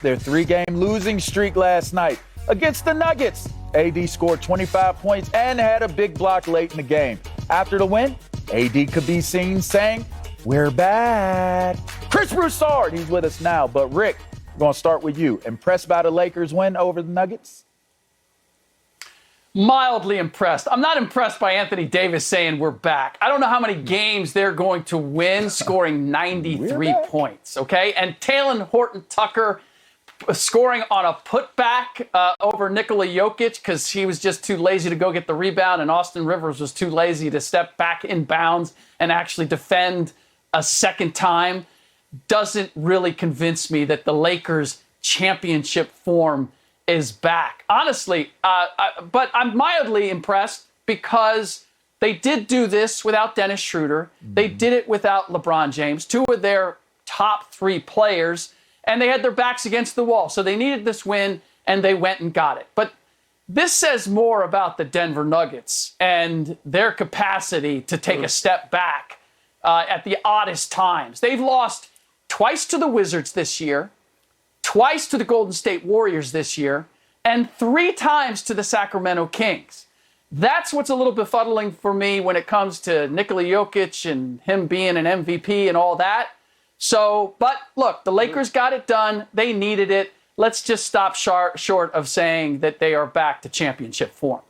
their 3-game losing streak last night against the Nuggets. AD scored 25 points and had a big block late in the game. After the win, AD could be seen saying, "We're back." Chris Broussard, he's with us now. But Rick, we're going to start with you. Impressed by the Lakers win over the Nuggets? Mildly impressed. I'm not impressed by Anthony Davis saying we're back. I don't know how many games they're going to win scoring 93 points, okay? And Talen Horton-Tucker scoring on a putback over Nikola Jokic because he was just too lazy to go get the rebound, and Austin Rivers was too lazy to step back in bounds and actually defend a second time doesn't really convince me that the Lakers' championship form is back. Honestly, but I'm mildly impressed because they did do this without Dennis Schroeder. They did it without LeBron James, two of their top 3 players, and they had their backs against the wall. So they needed this win, and they went and got it. But this says more about the Denver Nuggets and their capacity to take a step back at the oddest times. They've lost twice to the Wizards this year, twice to the Golden State Warriors this year, and 3 times to the Sacramento Kings. That's what's a little befuddling for me when it comes to Nikola Jokic and him being an MVP and all that. So, but look, the Lakers got it done. They needed it. Let's just stop short of saying that they are back to championship form.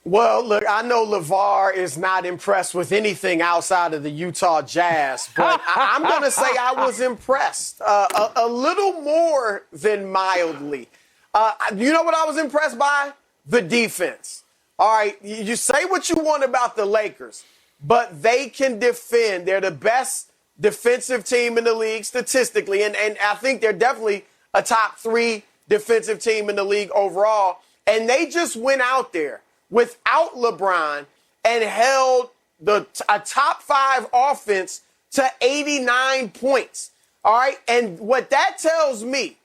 Well, look, I know LeVar is not impressed with anything outside of the Utah Jazz, but I'm going to say I was impressed a little more than mildly. You know what I was impressed by? The defense. All right, you say what you want about the Lakers, but they can defend. They're the best defensive team in the league statistically, and I think they're definitely a top 3 defensive team in the league overall, and they just went out there without LeBron and held a top 5 offense to 89 points. All right. And what that tells me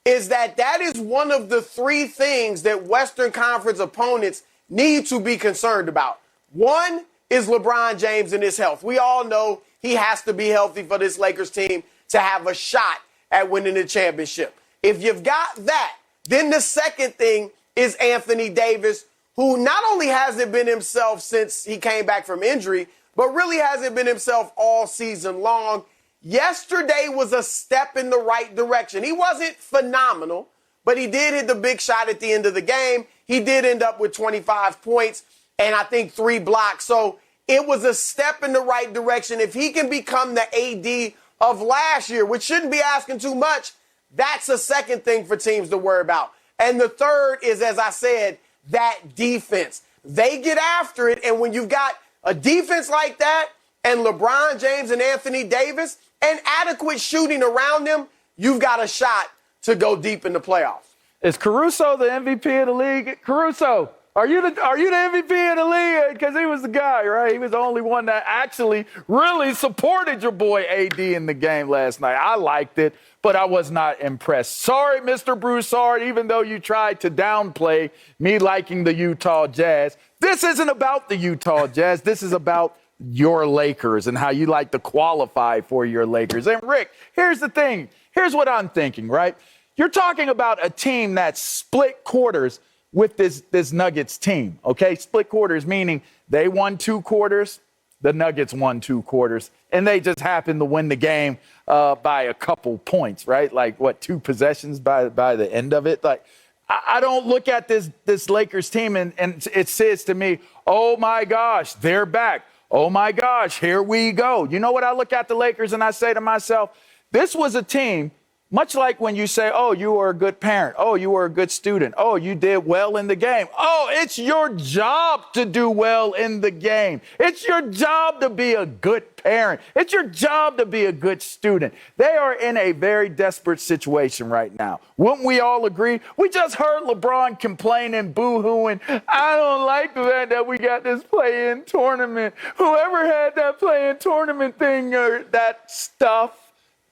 is that is one of the 3 things that Western Conference opponents need to be concerned about. One is LeBron James and his health. We all know he has to be healthy for this Lakers team to have a shot at winning the championship. If you've got that, then the second thing is Anthony Davis, who not only hasn't been himself since he came back from injury, but really hasn't been himself all season long. Yesterday was a step in the right direction. He wasn't phenomenal, but he did hit the big shot at the end of the game. He did end up with 25 points and I think 3 blocks. So it was a step in the right direction. If he can become the AD of last year, which shouldn't be asking too much, that's a second thing for teams to worry about. And the third is, as I said, that defense. They get after it, and when you've got a defense like that and LeBron James and Anthony Davis and adequate shooting around them, you've got a shot to go deep in the playoffs. Is Caruso the MVP of the league? Caruso, are you the MVP of the league? Because he was the guy, right? He was the only one that actually really supported your boy AD in the game last night. I liked it, but I was not impressed. Sorry, Mr. Broussard, even though you tried to downplay me liking the Utah Jazz. This isn't about the Utah Jazz. This is about your Lakers and how you like to qualify for your Lakers. And, Rick, here's the thing. Here's what I'm thinking, right? You're talking about a team that's split quarters with this Nuggets team, okay? Split quarters, meaning they won 2 quarters, the Nuggets won 2 quarters, and they just happened to win the game by a couple points, right? Like, 2 possessions by the end of it? Like, I don't look at this Lakers team and it says to me, oh, my gosh, they're back. Oh, my gosh, here we go. You know what? I look at the Lakers and I say to myself, this was a team, much like when you say, oh, you were a good parent. Oh, you were a good student. Oh, you did well in the game. Oh, it's your job to do well in the game. It's your job to be a good parent. It's your job to be a good student. They are in a very desperate situation right now. Wouldn't we all agree? We just heard LeBron complaining, boo-hooing. I don't like the fact that we got this play-in tournament. Whoever had that play-in tournament thing or that stuff,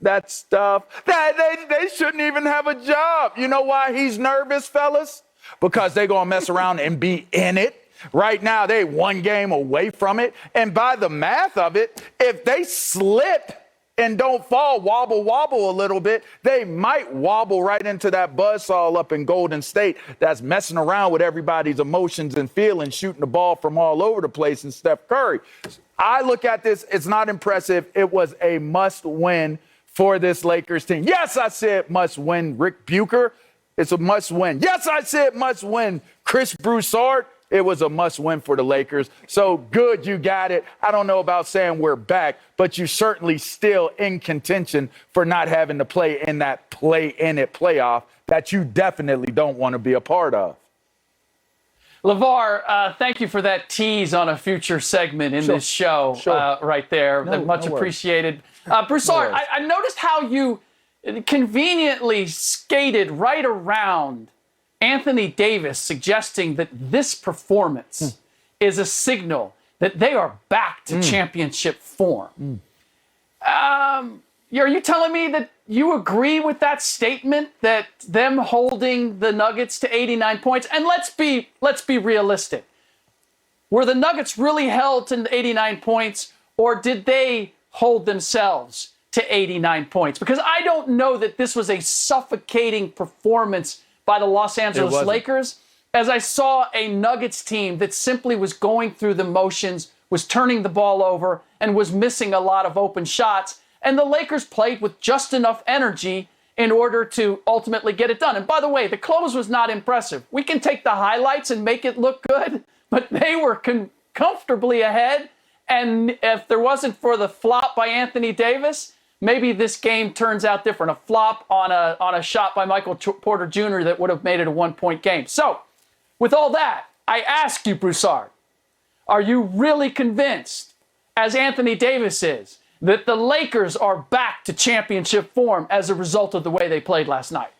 that they shouldn't even have a job. You know why he's nervous, fellas? Because they're going to mess around and be in it. Right now, they 1 game away from it. And by the math of it, if they slip and don't fall, wobble a little bit, they might wobble right into that buzzsaw up in Golden State that's messing around with everybody's emotions and feelings, shooting the ball from all over the place, and Steph Curry. I look at this, it's not impressive. It was a must-win for this Lakers team. Yes, I said must-win Rick Bucher. It's a must-win. Yes, I said must-win Chris Broussard. It was a must-win for the Lakers. So good you got it. I don't know about saying we're back, but you're certainly still in contention for not having to play in that playoff that you definitely don't want to be a part of. LeVar, thank you for that tease on a future segment in this show right there. Much appreciated. Broussard, I noticed how you conveniently skated right around Anthony Davis, suggesting that this performance is a signal that they are back to championship form. Are you telling me that you agree with that statement, that them holding the Nuggets to 89 points? And let's be realistic. Were the Nuggets really held to 89 points, or did they hold themselves to 89 points? Because I don't know that this was a suffocating performance by the Los Angeles Lakers, as I saw a Nuggets team that simply was going through the motions, was turning the ball over, and was missing a lot of open shots. And the Lakers played with just enough energy in order to ultimately get it done. And by the way, the close was not impressive. We can take the highlights and make it look good, but they were comfortably ahead. And if there wasn't for the flop by Anthony Davis, maybe this game turns out different. A flop on a shot by Michael Porter Jr. that would have made it a one-point game. So, with all that, I ask you, Broussard, are you really convinced, as Anthony Davis is, that the Lakers are back to championship form as a result of the way they played last night?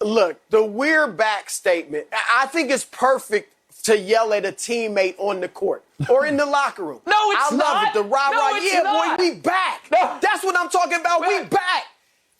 Look, the "we're back" statement, I think it's perfect to yell at a teammate on the court or in the locker room. No, it's not. I love it. The rah-rah. Yeah, not. boy, we back. No. That's what I'm talking about. We back.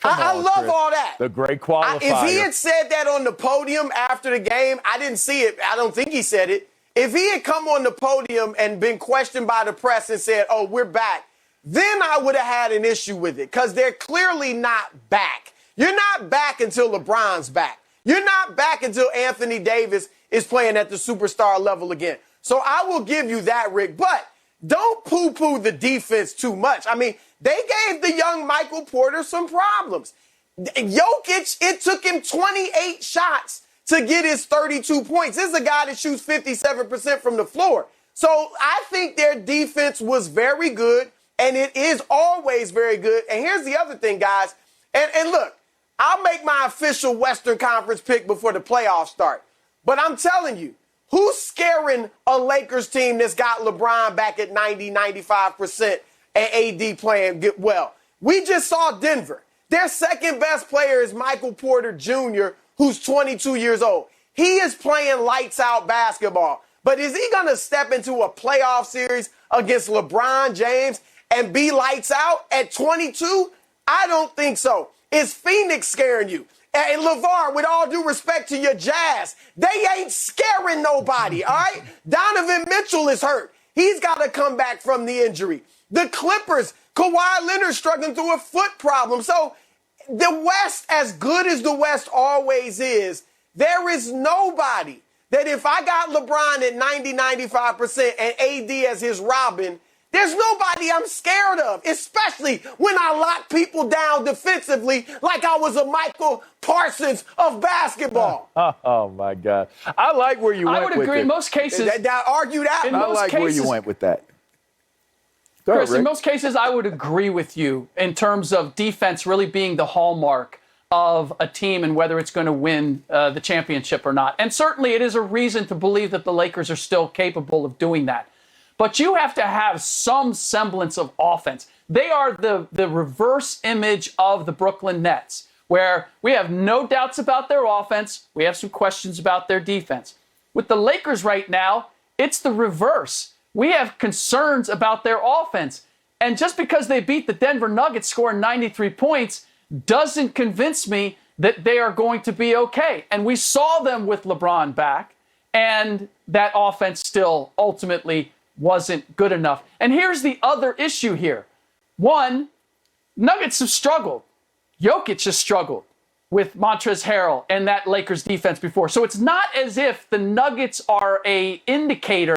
I love Chris. all that. The great qualifier. If he had said that on the podium after the game, I didn't see it. I don't think he said it. If he had come on the podium and been questioned by the press and said, "Oh, we're back," then I would have had an issue with it, because they're clearly not back. You're not back until LeBron's back. You're not back until Anthony Davis is playing at the superstar level again. So I will give you that, Rick. But don't poo-poo the defense too much. I mean, they gave the young Michael Porter some problems. Jokic, it took him 28 shots to get his 32 points. This is a guy that shoots 57% from the floor. So I think their defense was very good, and it is always very good. And here's the other thing, guys. And look, I'll make my official Western Conference pick before the playoffs start. But I'm telling you, who's scaring a Lakers team that's got LeBron back at 90, 95% and AD playing well? We just saw Denver. Their second best player is Michael Porter Jr., who's 22 years old. He is playing lights out basketball. But is he going to step into a playoff series against LeBron James and be lights out at 22? I don't think so. Is Phoenix scaring you? And LeVar, with all due respect to your Jazz, they ain't scaring nobody, all right? Donovan Mitchell is hurt. He's got to come back from the injury. The Clippers, Kawhi Leonard struggling through a foot problem. So the West, as good as the West always is, there is nobody that if I got LeBron at 90, 95% and AD as his Robin, there's nobody I'm scared of, especially when I lock people down defensively like I was a Michael Parsons of basketball. Oh my God. I like where you went with it. I would agree in most cases. Argue that. I like where you went with that. Go Chris, ahead, in Rick. most cases, I would agree with you in terms of defense really being the hallmark of a team and whether it's going to win the championship or not. And certainly it is a reason to believe that the Lakers are still capable of doing that. But you have to have some semblance of offense. They are the reverse image of the Brooklyn Nets, where we have no doubts about their offense. We have some questions about their defense. With the Lakers right now, it's the reverse. We have concerns about their offense. And just because they beat the Denver Nuggets scoring 93 points doesn't convince me that they are going to be okay. And we saw them with LeBron back, and that offense still ultimately wasn't good enough. And here's the other issue here. One, Nuggets have struggled. Jokic has struggled with Montrezl Harrell and that Lakers defense before. So it's not as if the Nuggets are a indicator